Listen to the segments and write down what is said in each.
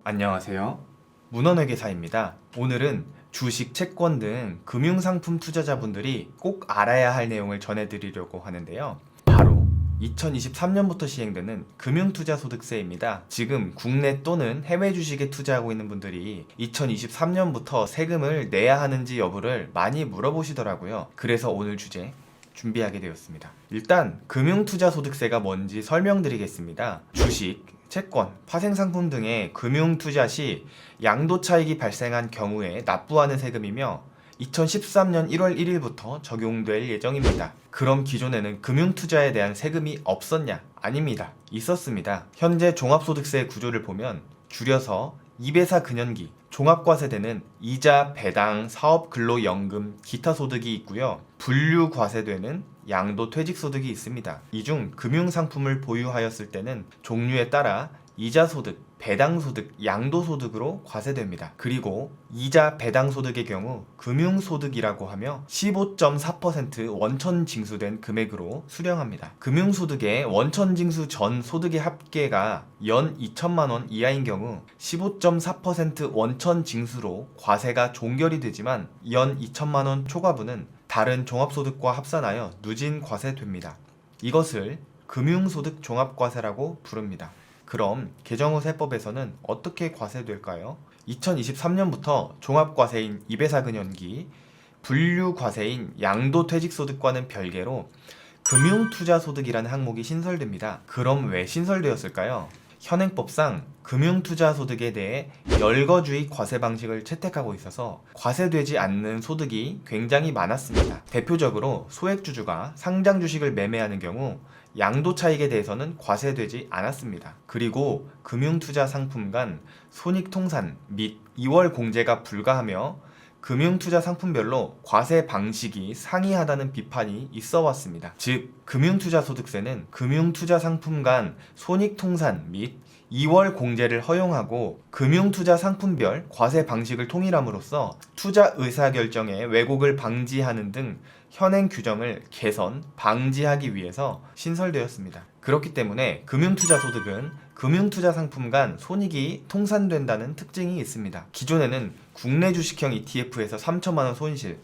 안녕하세요. 문헌회계사입니다. 오늘은 주식, 채권 등 금융상품 투자자분들이 꼭 알아야 할 내용을 전해드리려고 하는데요. 바로 2023년부터 시행되는 금융투자소득세입니다. 지금 국내 또는 해외 주식에 투자하고 있는 분들이 2023년부터 세금을 내야 하는지 여부를 많이 물어보시더라고요. 그래서 오늘 주제 준비하게 되었습니다. 일단 금융투자소득세가 뭔지 설명드리겠습니다. 주식, 채권, 파생상품 등의 금융투자 시 양도차익이 발생한 경우에 납부하는 세금이며 2013년 1월 1일부터 적용될 예정입니다. 그럼 기존에는 금융투자에 대한 세금이 없었냐? 아닙니다. 있었습니다. 현재 종합소득세 구조를 보면 줄여서 2배사 근연기, 종합과세되는 이자, 배당, 사업근로연금, 기타 소득이 있고요. 분류과세되는 양도퇴직소득이 있습니다. 이 중 금융상품을 보유하였을 때는 종류에 따라 이자소득, 배당소득, 양도소득으로 과세됩니다. 그리고 이자, 배당소득의 경우 금융소득이라고 하며 15.4% 원천 징수된 금액으로 수령합니다. 금융소득의 원천 징수 전 소득의 합계가 연 2천만 원 이하인 경우 15.4% 원천 징수로 과세가 종결이 되지만 연 2천만 원 초과분은 다른 종합소득과 합산하여 누진 과세됩니다. 이것을 금융소득 종합과세라고 부릅니다. 그럼 개정 후 세법에서는 어떻게 과세될까요? 2023년부터 종합과세인 2배사 근연기, 분류과세인 양도퇴직소득과는 별개로 금융투자소득이라는 항목이 신설됩니다. 그럼 왜 신설되었을까요? 현행법상 금융투자소득에 대해 열거주의 과세 방식을 채택하고 있어서 과세되지 않는 소득이 굉장히 많았습니다. 대표적으로 소액주주가 상장주식을 매매하는 경우 양도차익에 대해서는 과세되지 않았습니다. 그리고 금융투자 상품 간 손익통산 및 2월 공제가 불가하며 금융투자 상품별로 과세 방식이 상이하다는 비판이 있어 왔습니다. 즉, 금융투자소득세는 금융투자 상품 간 손익통산 및 2월 공제를 허용하고 금융투자 상품별 과세 방식을 통일함으로써 투자 의사결정의 왜곡을 방지하는 등 현행 규정을 개선, 방지하기 위해서 신설되었습니다. 그렇기 때문에 금융투자소득은 금융투자 상품 간 손익이 통산된다는 특징이 있습니다. 기존에는 국내 주식형 ETF에서 3천만원 손실,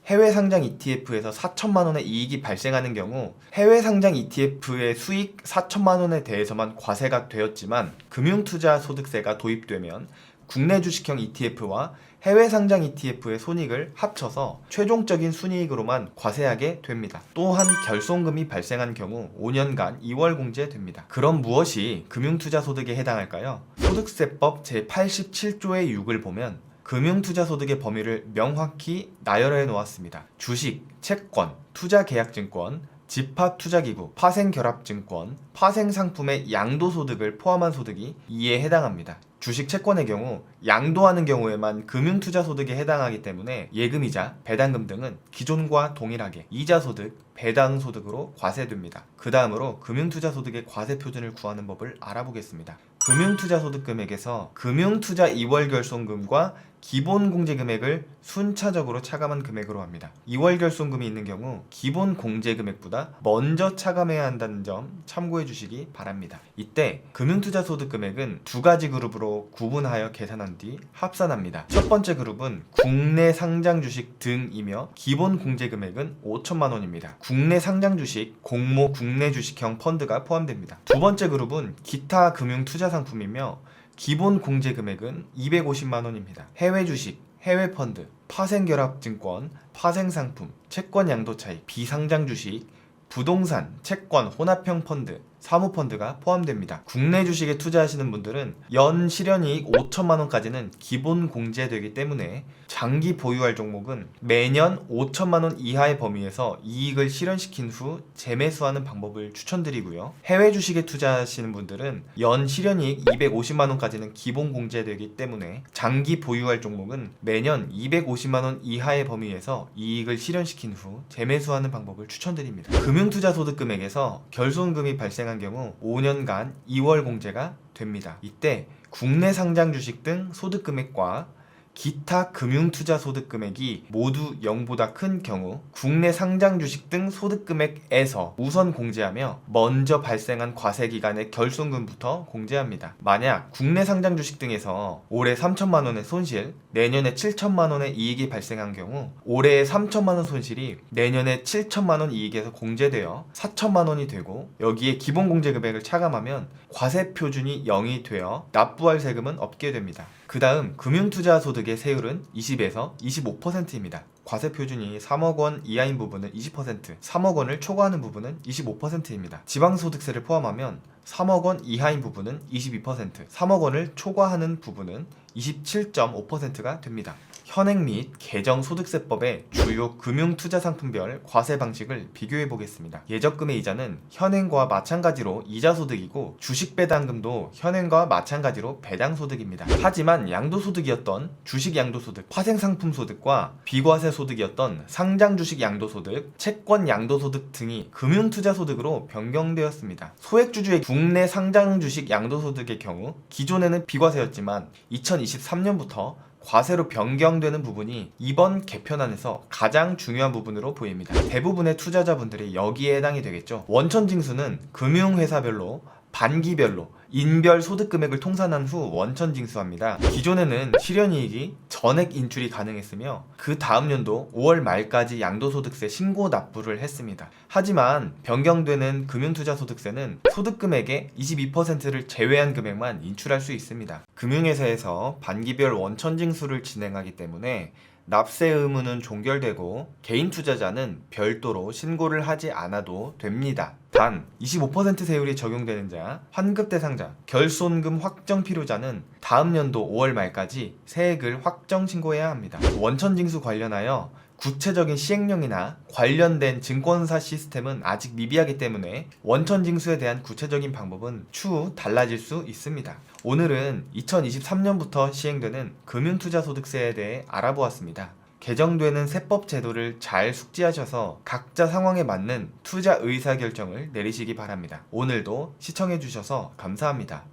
해외 상장 ETF에서 4천만 원의 이익이 발생하는 경우 해외 상장 ETF의 수익 4천만 원에 대해서만 과세가 되었지만 금융투자 소득세가 도입되면 국내 주식형 ETF와 해외 상장 ETF의 손익을 합쳐서 최종적인 순이익으로만 과세하게 됩니다. 또한 결손금이 발생한 경우 5년간 2월 공제됩니다. 그럼 무엇이 금융투자소득에 해당할까요? 소득세법 제87조의 6을 보면 금융투자소득의 범위를 명확히 나열해 놓았습니다. 주식, 채권, 투자계약증권, 집합투자기구, 파생결합증권, 파생상품의 양도소득을 포함한 소득이 이에 해당합니다. 주식, 채권의 경우 양도하는 경우에만 금융투자소득에 해당하기 때문에 예금이자, 배당금 등은 기존과 동일하게 이자소득, 배당소득으로 과세됩니다. 그 다음으로 금융투자소득의 과세표준을 구하는 법을 알아보겠습니다. 금융투자소득 금액에서 금융투자 2월 결손금과 기본공제금액을 순차적으로 차감한 금액으로 합니다. 2월 결손금이 있는 경우 기본공제금액보다 먼저 차감해야 한다는 점 참고해 주시기 바랍니다. 이때 금융투자소득 금액은 두 가지 그룹으로 구분하여 계산한 뒤 합산합니다. 첫 번째 그룹은 국내 상장주식 등이며 기본공제금액은 5천만 원입니다. 국내 상장주식, 공모 국내 주식형 펀드가 포함됩니다. 두 번째 그룹은 기타 금융투자상품이며 기본 공제 금액은 250만 원입니다. 해외 주식, 해외 펀드, 파생결합증권, 파생상품, 채권 양도차익, 비상장 주식, 부동산, 채권, 혼합형 펀드, 사모펀드가 포함됩니다. 국내 주식에 투자하시는 분들은 연 실현이익 5천만 원까지는 기본 공제되기 때문에 장기 보유할 종목은 매년 5천만 원 이하의 범위에서 이익을 실현시킨 후 재매수하는 방법을 추천드리고요. 해외 주식에 투자하시는 분들은 연 실현이익 250만 원까지는 기본 공제되기 때문에 장기 보유할 종목은 매년 250만 원 이하의 범위에서 이익을 실현시킨 후 재매수하는 방법을 추천드립니다. 금융투자소득 금액에서 결손금이 발생한 경우 5년간 2월 공제가 됩니다. 이때 국내 상장 주식 등 소득 금액과 기타 금융투자 소득 금액이 모두 0보다 큰 경우 국내 상장 주식 등 소득 금액에서 우선 공제하며 먼저 발생한 과세 기간의 결손금부터 공제합니다. 만약 국내 상장 주식 등에서 올해 3천만 원의 손실, 내년에 7천만 원의 이익이 발생한 경우 올해의 3천만 원 손실이 내년에 7천만 원 이익에서 공제되어 4천만 원이 되고 여기에 기본 공제 금액을 차감하면 과세 표준이 0이 되어 납부할 세금은 없게 됩니다. 그 다음 금융투자 소득의 세율은 20에서 25%입니다. 과세 표준이 3억 원 이하인 부분은 20%, 3억 원을 초과하는 부분은 25%입니다. 지방소득세를 포함하면 3억 원 이하인 부분은 22%, 3억 원을 초과하는 부분은 27.5%가 됩니다. 현행 및 개정 소득세법의 주요 금융투자상품별 과세 방식을 비교해 보겠습니다. 예적금의 이자는 현행과 마찬가지로 이자소득이고 주식배당금도 현행과 마찬가지로 배당소득입니다. 하지만 양도소득이었던 주식양도소득, 파생상품소득과 비과세 소득이었던 상장주식 양도소득, 채권 양도소득 등이 금융투자소득으로 변경되었습니다. 소액주주의 국내 상장주식 양도소득의 경우 기존에는 비과세였지만 2023년부터 과세로 변경되는 부분이 이번 개편안에서 가장 중요한 부분으로 보입니다. 대부분의 투자자분들이 여기에 해당이 되겠죠. 원천징수는 금융회사별로 반기별로 인별 소득 금액을 통산한 후 원천징수합니다. 기존에는 실현이익이 전액 인출이 가능했으며 그 다음 연도 5월 말까지 양도소득세 신고 납부를 했습니다. 하지만 변경되는 금융투자소득세는 소득 금액의 22%를 제외한 금액만 인출할 수 있습니다. 금융회사에서 반기별 원천징수를 진행하기 때문에 납세 의무는 종결되고 개인 투자자는 별도로 신고를 하지 않아도 됩니다. 단 25% 세율이 적용되는 자, 환급 대상자, 결손금 확정 필요자는 다음 연도 5월 말까지 세액을 확정 신고해야 합니다. 원천징수 관련하여 구체적인 시행령이나 관련된 증권사 시스템은 아직 미비하기 때문에 원천징수에 대한 구체적인 방법은 추후 달라질 수 있습니다. 오늘은 2023년부터 시행되는 금융투자소득세에 대해 알아보았습니다. 개정되는 세법 제도를 잘 숙지하셔서 각자 상황에 맞는 투자 의사결정을 내리시기 바랍니다. 오늘도 시청해주셔서 감사합니다.